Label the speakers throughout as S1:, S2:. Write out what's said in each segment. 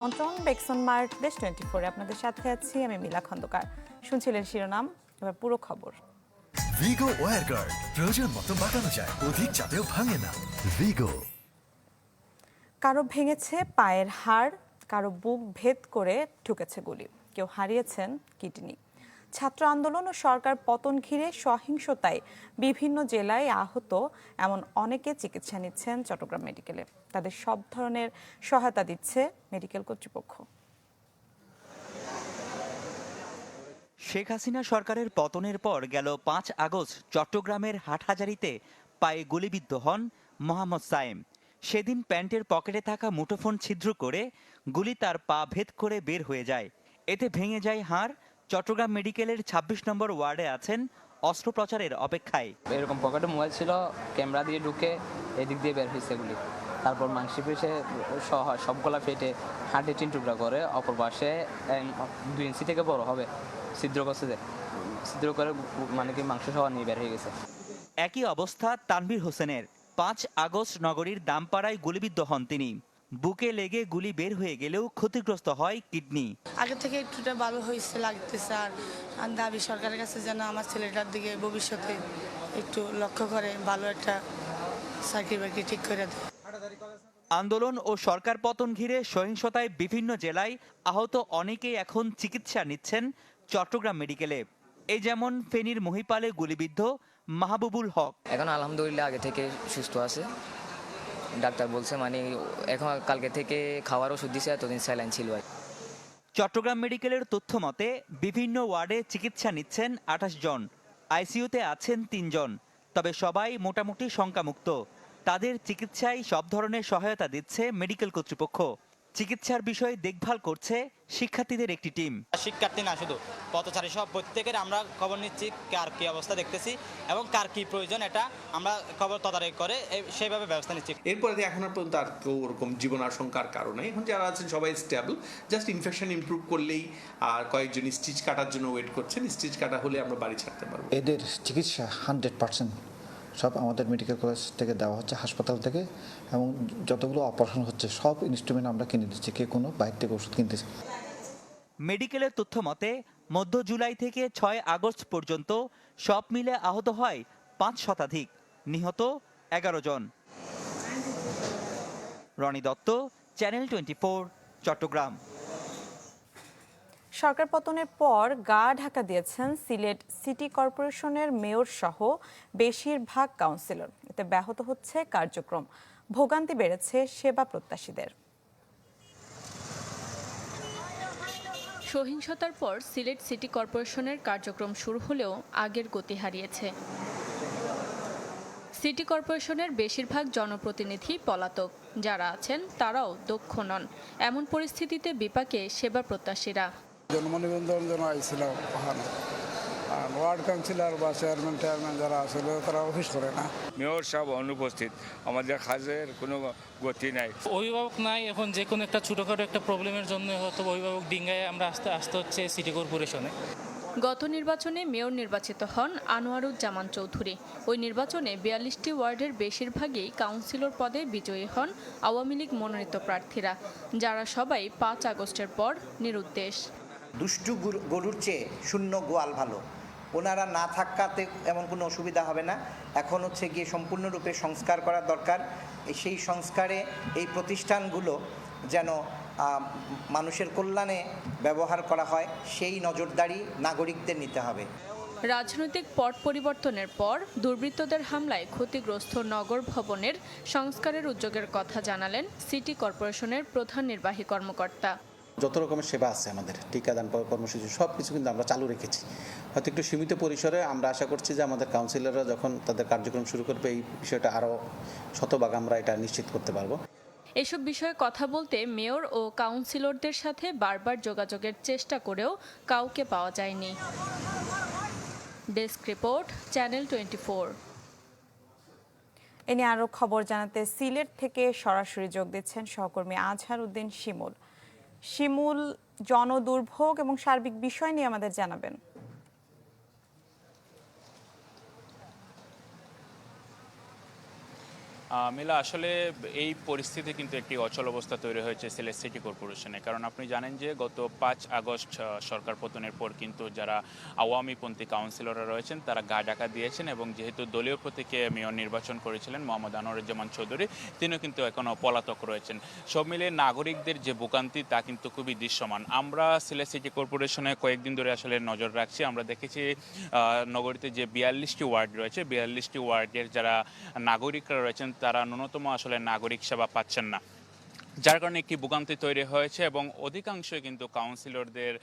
S1: আমন্ত্রণ বেক্সন মার্ট দেশ 24 আপনাদের সাথে আছি আমি মিলা খন্দকার। শুনছিলেন শিরোনাম, এবার পুরো খবর।
S2: ভিগো ওয়্যার গার্ড প্রয়োজন মতো বাঁকানো যায়, অধিক চাপেও ভাঙে না। ভিগো।
S1: কারো ভেঙেছে পায়ের হাড়, কারো বুক ভেদ করে ঢুকেছে গুলি, কেউ হারিয়েছেন কিডনি। ছাত্র আন্দোলন ও সরকার পতন ঘিরে সহিংসতায় বিভিন্ন জেলায় আহত এমন অনেকে চিকিৎসা নিচ্ছেন চট্টগ্রাম মেডিকেলে। তাদের সব ধরনের সহায়তা দিচ্ছে মেডিকেল কর্তৃপক্ষ।
S3: শেখ হাসিনা সরকারের পতনের পর গেল ৫ আগস্ট চট্টগ্রামের হাটহাজারীতে পায়ে গুলিবিদ্ধ হন মোহাম্মদ সায়েম। সেদিন প্যান্টের পকেটে থাকা মুঠোফোন ছিদ্র করে গুলি তার পা ভেদ করে বের হয়ে যায়। এতে ভেঙে যায় হাড়। চট্টগ্রাম মেডিকেলের ২৬ নম্বর ওয়ার্ডে আছেন অস্ত্রোপচারের অপেক্ষায়।
S4: এরকম পকেটে মোবাইল ছিল, ক্যামেরা দিয়ে ঢুকে এদিক দিয়ে বের হয়েছে গুলি। তারপর মাংসপেশে সবগুলা ফেটে হাঁটে ৩ টুকরা করে অপর পাশে ২ ইঞ্চি থেকে বড় হবে ছিদ্র করছে, যে ছিদ্র করে মানে কি মাংস সহ নিয়ে বের হয়ে গেছে।
S3: একই অবস্থা তানভীর হোসেনের। ৫ আগস্ট নগরীর দামপাড়ায় গুলিবিদ্ধ হন তিনি। বুকে লেগে গুলি বের হয়ে গেলেও ক্ষতিগ্রস্ত হয় কিডনি।
S5: আগে থেকে একটুটা ভালো হয়েছে লাগতেছে, আর দাবি সরকারের কাছে যেন আমার ছেলেটার দিকে ভবিষ্যতে একটু লক্ষ্য করে ভালো একটা চাকরি বাকরি ঠিক করে দেয়।
S3: আন্দোলন ও সরকার পতন ঘিরে সহিংসতায় বিভিন্ন জেলায় আহত অনেকেই এখন চিকিৎসা নিচ্ছেন চট্টগ্রাম মেডিকেলে। এই যেমন ফেনীর মহিপালে গুলিবিদ্ধ মাহবুবুল হক।
S6: এখন আলহামদুলিল্লাহ আগে থেকে সুস্থ আছে, ডাক্তার বলছে মানে এখন কালকে থেকে খাওয়ার ওষুধ দিছে, এতদিন স্যালাইন ছিল।
S3: চট্টগ্রাম মেডিকেলের তথ্য মতে বিভিন্ন ওয়ার্ডে চিকিৎসা নিচ্ছেন ২৮ জন, আইসিইউতে আছেন ৩ জন। তবে সবাই মোটামুটি শঙ্কামুক্ত। তাদের চিকিৎসায় সব ধরনের সহায়তা দিচ্ছে মেডিকেল কর্তৃপক্ষ। চিকিৎসার বিষয়ে দেখভাল করছে শিক্ষার্থীদের একটি টিম।
S7: শিক্ষার্থী না, শুধু পথচারী সব প্রত্যেকের আমরা খবর নিচ্ছি, কার কি অবস্থা দেখতেছি এবং কার কি প্রয়োজন এটা আমরা খবর তদারকি করে সেইভাবে ব্যবস্থা নিচ্ছি।
S8: এরপরে এখন পর্যন্ত আর কেউ ওরকম জীবন আশঙ্কার কারণে এখন যারা আছেন সবাই স্টেবল। জাস্ট ইনফেকশন ইমপ্রুভ করলেই আর কয়েকজন স্টিচ কাটার জন্য ওয়েট করছেন, স্টিচ কাটা হলে আমরা বাড়ি ছাড়তে পারবো।
S9: এদের চিকিৎসা 100% সব আমাদের মেডিকেল কলেজ থেকে দেওয়া হচ্ছে, হাসপাতাল থেকে, এবং যতগুলো অপারেশন হচ্ছে সব ইনস্ট্রুমেন্ট আমরা কিনে দিচ্ছি, কে কোনো বাইরে থেকে ওষুধ কিনতেছি।
S3: মেডিকেলের তথ্য মতে মধ্য জুলাই থেকে ৬ আগস্ট পর্যন্ত সব মিলে আহত হয় ৫ শতাধিক, নিহত ১১ জন। রনি দত্ত, চ্যানেল 24, চট্টগ্রাম।
S1: সরকার পতনের পর গা ঢাকা দিয়েছেন সিলেট সিটি কর্পোরেশনের মেয়র সহ বেশিরভাগ কাউন্সিলর। এতে ব্যাহত হচ্ছে কার্যক্রম, ভোগান্তি বেড়েছে সেবা প্রত্যাশীদের।
S10: সহিংসতার পর সিলেট সিটি কর্পোরেশনের কার্যক্রম শুরু হলেও আগের গতি হারিয়েছে। সিটি কর্পোরেশনের বেশিরভাগ জনপ্রতিনিধি পলাতক, যারা আছেন তারাও দক্ষ নন। এমন পরিস্থিতিতে বিপাকে সেবা প্রত্যাশীরা।
S11: জনমনিবন্ধন জন আইছিল, ওয়ার্ড কাউন্সিলর বা চেয়ারম্যান যারা আসছিল তারা অফিস করে না।
S12: মেয়র সাহেব অনুপস্থিত, আমাদের কাজের কোনো গতি নাই,
S13: অভিভাবক নাই। এখন যে কোনো একটা ছোটখাটো একটা প্রবলেমের জন্য হয়তো অভিভাবক ডিঙ্গায় আমরা আসতে হচ্ছে সিটি কর্পোরেশনে।
S10: গত নির্বাচনে মেয়র নির্বাচিত হন আনোয়ারুজ্জামান চৌধুরী। ওই নির্বাচনে ৪২টি ওয়ার্ডের বেশিরভাগই কাউন্সিলর পদে বিজয়ী হন আওয়ামী লীগ মনোনীত প্রার্থীরা, যারা সবাই ৫ আগস্টের পর নিরুদ্দেশ।
S14: দুষ্টু গরুর চেয়ে শূন্য গোয়াল ভালো। ওনারা না থাকাতে এমন কোনো অসুবিধা হবে না। এখন হচ্ছে গিয়ে সম্পূর্ণরূপে সংস্কার করা দরকার। সেই সংস্কারে এই প্রতিষ্ঠানগুলো যেন মানুষের কল্যাণে ব্যবহার করা হয়, সেই নজরদারি নাগরিকদের নিতে হবে।
S10: রাজনৈতিক পট পরিবর্তনের পর দুর্বৃত্তদের হামলায় ক্ষতিগ্রস্ত নগর ভবনের সংস্কারের উদ্যোগের কথা জানালেন সিটি কর্পোরেশনের প্রধান নির্বাহী কর্মকর্তা।
S15: যত রকমের সেবা আছে আমাদের টিকাদান কর্মসূচি সব কিছু কিন্তু আমরা চালু রেখেছি, হয়তো একটু সীমিত পরিসরে। আমরা আশা করছি যে আমাদের কাউন্সিলররা যখন তাদের কার্যক্রম শুরু করবে এই বিষয়টা আরও শতভাগ আমরা এটা নিশ্চিত করতে পারবো।
S10: এসব বিষয়ে কথা বলতে মেয়র ও কাউন্সিলরদের সাথে বারবার যোগাযোগের চেষ্টা করেও কাউকে পাওয়া যায়নি। Desk report, channel 24।
S1: এ নিয়ে আরও খবর জানাতে সিলেট থেকে সরাসরি যোগ দিচ্ছেন সহকর্মী আজহার উদ্দিন শিমুল। শিমুল, জনদুর্ভোগ এবং সার্বিক বিষয় নিয়ে আমাদের জানাবেন।
S16: মিলা আসলে এই পরিস্থিতি কিন্তু একটি অচল অবস্থা তৈরি হয়েছে সিলেট সিটি কর্পোরেশনে, কারণ আপনি জানেন যে গত 5 আগস্ট সরকার পতনের পর কিন্তু যারা আওয়ামীপন্থী কাউন্সিলররা রয়েছেন তারা গা ডাকা দিয়েছেন, এবং যেহেতু দলীয় প্রতীকে মেয়র নির্বাচন করেছিলেন মোহাম্মদ আনোয়ারুজ্জামান চৌধুরী, তিনিও কিন্তু এখনও পলাতক রয়েছেন। সব মিলিয়ে নাগরিকদের যে ভোগান্তি তা কিন্তু খুবই দৃশ্যমান। আমরা সিলেট সিটি কর্পোরেশনে কয়েকদিন ধরে আসলে নজর রাখছি। আমরা দেখেছি নগরীতে যে 42টি ওয়ার্ড রয়েছে, 42টি ওয়ার্ডের যারা নাগরিকরা রয়েছেন তারা ন্যূনতম আসলে নাগরিক সেবা পাচ্ছেন না, যার কারণে একটি ভোগান্তি তৈরি হয়েছে, এবং অধিকাংশই কিন্তু কাউন্সিলরদের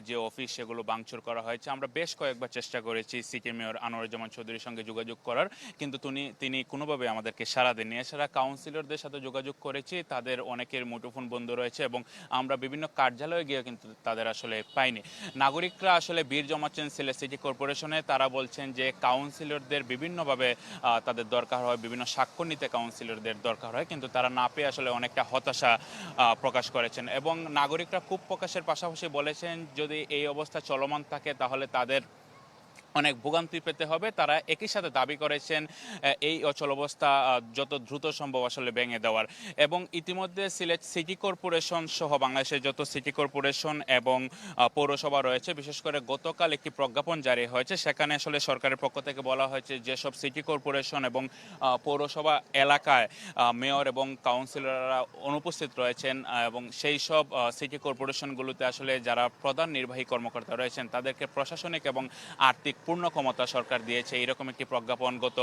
S16: যে অফিস সেগুলো ভাঙচুর করা হয়েছে। আমরা বেশ কয়েকবার চেষ্টা করেছি সিটি মেয়র আনোয়ারুজ্জামান চৌধুরীর সঙ্গে যোগাযোগ করার, কিন্তু তিনি কোনোভাবে আমাদেরকে সাড়া দেননি। এছাড়া কাউন্সিলরদের সাথে যোগাযোগ করেছি, তাদের অনেকের মুঠোফোন বন্ধ রয়েছে, এবং আমরা বিভিন্ন কার্যালয়ে গিয়ে কিন্তু তাদের আসলে পাইনি। নাগরিকরা আসলে ভিড় জমাচ্ছেন সিলেট সিটি কর্পোরেশনে। তারা বলছেন যে কাউন্সিলরদের বিভিন্নভাবে তাদের দরকার হয়, বিভিন্ন স্বাক্ষর নিতে কাউন্সিলরদের দরকার হয়, কিন্তু তারা না পেয়ে আসলে অনেকটা হতাশা প্রকাশ করেছেন। এবং নাগরিকরা ক্ষোভ প্রকাশের পাশাপাশি বলেছেন যদি এই অবস্থা চলমান থাকে তাহলে তাদের অনেক ভোগান্তি পেতে হবে। তারা একই সাথে দাবি করেছেন এই অচল অবস্থা যত দ্রুত সম্ভব আসলে ভেঙে দেওয়ার। এবং ইতিমধ্যে সিলেট সিটি কর্পোরেশন সহ বাংলাদেশের যত সিটি কর্পোরেশন এবং পৌরসভা রয়েছে, বিশেষ করে গতকাল একটি প্রজ্ঞাপন জারি হয়েছে। সেখানে আসলে সরকারের পক্ষ থেকে বলা হয়েছে যেসব সিটি কর্পোরেশন এবং পৌরসভা এলাকায় মেয়র এবং কাউন্সিলররা অনুপস্থিত রয়েছেন, এবং সেই সব সিটি কর্পোরেশনগুলোতে আসলে যারা প্রধান নির্বাহী কর্মকর্তা রয়েছেন তাদেরকে প্রশাসনিক এবং আর্থিক পূর্ণ ক্ষমতা সরকার দিয়েছে, এরকম একটি প্রজ্ঞাপন গত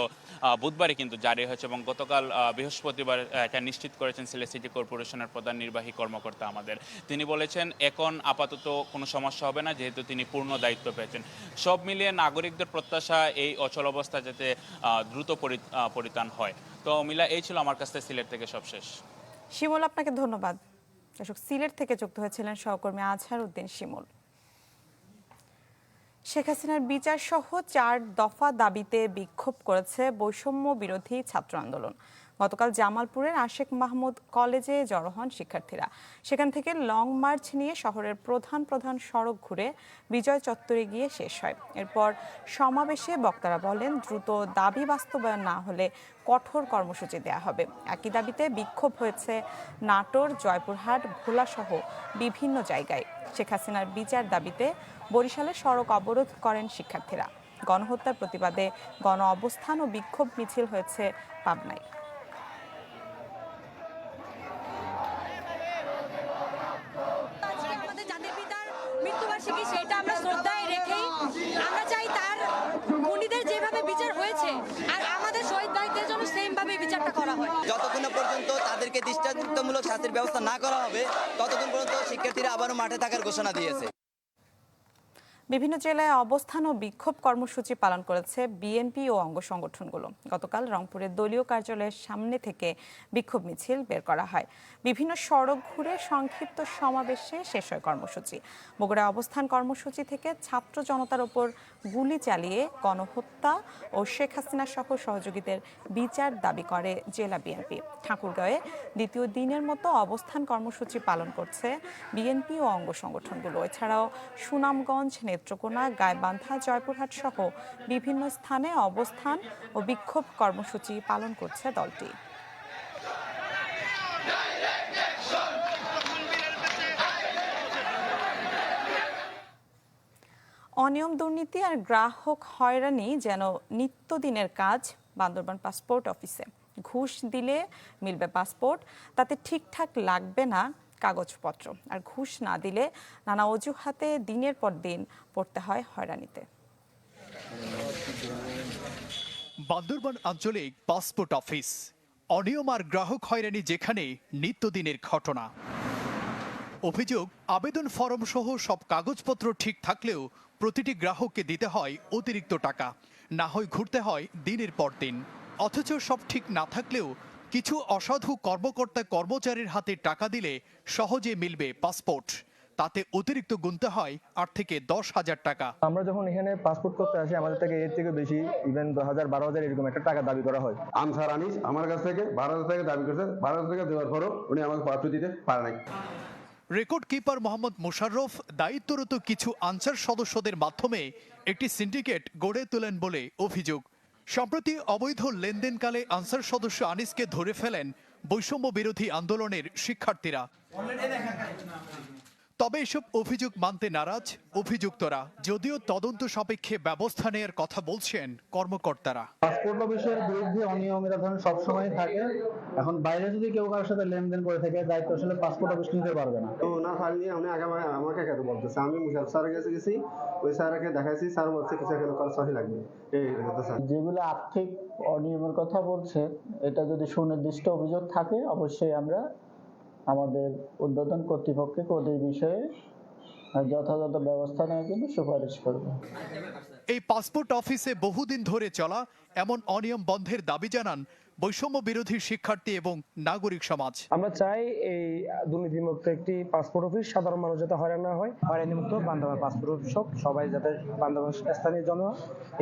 S16: বুধবারই কিন্তু জারি হয়েছে, এবং গতকাল বৃহস্পতিবার এটা নিশ্চিত করেছেন সিলেট সিটি কর্পোরেশনের প্রধান নির্বাহী কর্মকর্তা আমাদের। তিনি বলেছেন এখন আপাতত কোনো সমস্যা হবে না, যেহেতু তিনি পূর্ণ দায়িত্ব পেয়েছেন। সব মিলিয়ে নাগরিকদের প্রত্যাশা এই অচল অবস্থা যাতে দ্রুত পরিত্রাণ হয়। তো মিলা, এই ছিল আমার কাছ থেকে সিলেট থেকে সবশেষ।
S1: শিমুল, আপনাকে ধন্যবাদ। দর্শক, সিলেট থেকে যুক্ত হয়েছিলেন সহকর্মী আজহার উদ্দিন শিমুল। শেখ হাসিনার বিচার সহ 4 দফা দাবিতে বিক্ষোভ করেছে বৈষম্য বিরোধী ছাত্র আন্দোলন। গতকাল জামালপুরের আশেক মাহমুদ কলেজে জড়ো হন শিক্ষার্থীরা। সেখান থেকে লং মার্চ নিয়ে শহরের প্রধান সড়ক ঘুরে বিজয় চত্বরে গিয়ে শেষ হয়। এরপর সমাবেশে বক্তারা বলেন দ্রুত দাবি বাস্তবায়ন না হলে কঠোর কর্মসূচি দেওয়া হবে। একই দাবিতে বিক্ষোভ হয়েছে নাটোর, জয়পুরহাট, ভোলা সহ বিভিন্ন জায়গায়। শেখ হাসিনার বিচার দাবিতে বরিশালে সড়ক অবরোধ করেন শিক্ষার্থীরা। গণহত্যার প্রতিবাদে গণ অবস্থান ও বিক্ষোভ মিছিল হয়েছে পাবনায়।
S17: সেটা আমরা শ্রদ্ধায় রেখেই আমরা চাই তার খুনিদের যেভাবে বিচার হয়েছে আর আমাদের শহীদ ভাইদের জন্য সেম ভাবে বিচারটা করা হয়।
S18: যতক্ষণ পর্যন্ত তাদেরকে দৃষ্টান্তমূলক শাস্তির ব্যবস্থা না করা হবে ততক্ষণ পর্যন্ত শিক্ষার্থীরা আবারও মাঠে থাকার ঘোষণা দিয়েছে।
S1: বিভিন্ন জেলায় অবস্থান ও বিক্ষোভ কর্মসূচি পালন করেছে বিএনপি ও অঙ্গ সংগঠনগুলো। গতকাল রংপুরের দলীয় কার্যালয়ের সামনে থেকে বিক্ষোভ মিছিল বের করা হয়। বিভিন্ন সড়ক ঘুরে সংক্ষিপ্ত সমাবেশে শেষ হয় কর্মসূচি। বগুড়ায় অবস্থান কর্মসূচি থেকে ছাত্র জনতার ওপর গুলি চালিয়ে গণহত্যা ও শেখ হাসিনা সহ সহযোগীদের বিচার দাবি করে জেলা বিএনপি। ঠাকুরগাঁওয়ে দ্বিতীয় দিনের মতো অবস্থান কর্মসূচি পালন করছে বিএনপি ও অঙ্গ সংগঠনগুলো। এছাড়াও সুনামগঞ্জ, নেত্রকোনা, গাইবান্ধা, জয়পুরহাট সহ বিভিন্ন স্থানে অবস্থান ও বিক্ষোভ কর্মসূচি পালন করছে দলটি। অনিয়ম, দুর্নীতি আর গ্রাহক হয়রানি যেন নিত্যদিনের কাজ বান্দরবান পাসপোর্ট অফিসে। ঘুষ দিলে মিলবে পাসপোর্ট, তাতে ঠিকঠাক লাগবে না কাগজপত্র, আর ঘুষ না দিলে নানা অজুহাতে দিনের পর দিন পড়তে হয় হয়রানিতে।
S19: বান্দরবান আঞ্চলিক পাসপোর্ট অফিস, অনিয়ম আর গ্রাহক হয়রানি যেখানে নিত্যদিনের ঘটনা। অভিযোগ, আবেদন ফরম সহ সব কাগজপত্র ঠিক থাকলেও প্রতিটি গ্রাহককে দিতে হয় অতিরিক্ত টাকা, না হয় ঘুরতে হয় দিনের পর দিন। অথচ সব ঠিক না থাকলেও কিছু অসাধু কর্মকর্তা কর্মচারীর হাতে টাকা দিলে সহজে মিলবে পাসপোর্ট, তাতে অতিরিক্ত গুনতে হয় 8 থেকে 10,000 টাকা।
S20: আমরা যখন এখানে পাসপোর্ট করতে আসি আমাদের থেকে এর থেকে বেশি, ইভেন 10,000 12,000 এরকম একটা টাকা দাবি করা হয়।
S21: আনসার আনিস আমার কাছ থেকে 12,000 টাকা দাবি করছে, 12,000 টাকা দেওয়ার পরও উনি আমাকে পাসপোর্ট দিতে পারে নাই।
S19: রেকর্ড কিপার মোহাম্মদ মোশাররফ দায়িত্বরত কিছু আনসার সদস্যদের মাধ্যমে একটি সিন্ডিকেট গড়ে তোলেন বলে অভিযোগ। সম্প্রতি অবৈধ লেনদেনকালে আনসার সদস্য আনিসকে ধরে ফেলেন বৈষম্য বিরোধী আন্দোলনের শিক্ষার্থীরা। তবে এসব অভিযোগ মানতে নারাজ অভিযুক্তরা, যদিও তদন্ত সাপেক্ষে ব্যবস্থা নেওয়ার কথা বলছেন কর্মকর্তারা।
S2: পাসপোর্ট অফিসের বিরুদ্ধে অনিয়মিত ধরনের সবসময় থাকে। এখন বাইরে যদি কেউ কারোর সাথে লেনদেন করে থাকে, দায়িত্ব আসলে পাসপোর্ট অফিস নিতে পারবে না।
S21: তো না পারিনি, আমি আগে আমাকে কেন বলতেছে, আমি মুশারফ স্যারের কাছে গেছি, ওই স্যারকে দেখাইছি, স্যার বলছে কিছু এখানে সহি লাগবে।
S2: যেগুলো আর্থিক অনিয়মের কথা বলছে, এটা যদি সুনির্দিষ্ট অভিযোগ থাকে অবশ্যই আমরা আমাদের ঊর্ধ্বতন কর্তৃপক্ষকে এই বিষয়ে যথাযথ ব্যবস্থা নেওয়ার জন্য সুপারিশ করব।
S19: এই পাসপোর্ট অফিসে বহুদিন ধরে চলা এমন অনিয়ম বন্ধের দাবি জানান বৈষম্য বিরোধী শিক্ষার্থী এবং নাগরিক সমাজ।
S2: আমরা চাই এই দুর্নীতিমুক্ত একটি পাসপোর্ট অফিস, সাধারণ মানুষ যাতে হয়রান না হয়, হয়রানিমুক্ত বান্দরবান পাসপোর্ট অফিস হোক, সবাই যাতে বান্দরবান স্থানীয় জন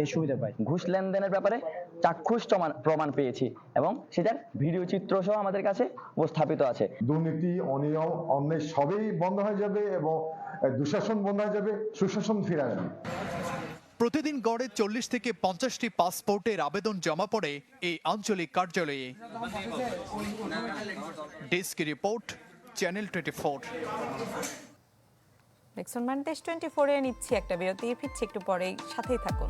S2: এই সুবিধা পায়।
S18: ঘুষ লেনদেনের ব্যাপারে চাক্ষুষ প্রমাণ পেয়েছি এবং সেটার ভিডিও চিত্র সহ আমাদের কাছে উপস্থাপিত আছে।
S21: দুর্নীতি, অনিয়ম, অন্যায় সবই বন্ধ হয়ে যাবে এবং দুঃশাসন বন্ধ হয়ে যাবে, সুশাসন ফিরে আসবে।
S19: প্রতিদিন গড়ে 40 থেকে 50টি পাসপোর্টের আবেদন জমা পড়ে এই আঞ্চলিক কার্যালয়ে। Desk report, channel 24।
S1: দেখছেন মান দেশ 24 এ নিচ্ছি একটা বিরতি, ফিরছি একটু পরেই, সাথেই থাকুন।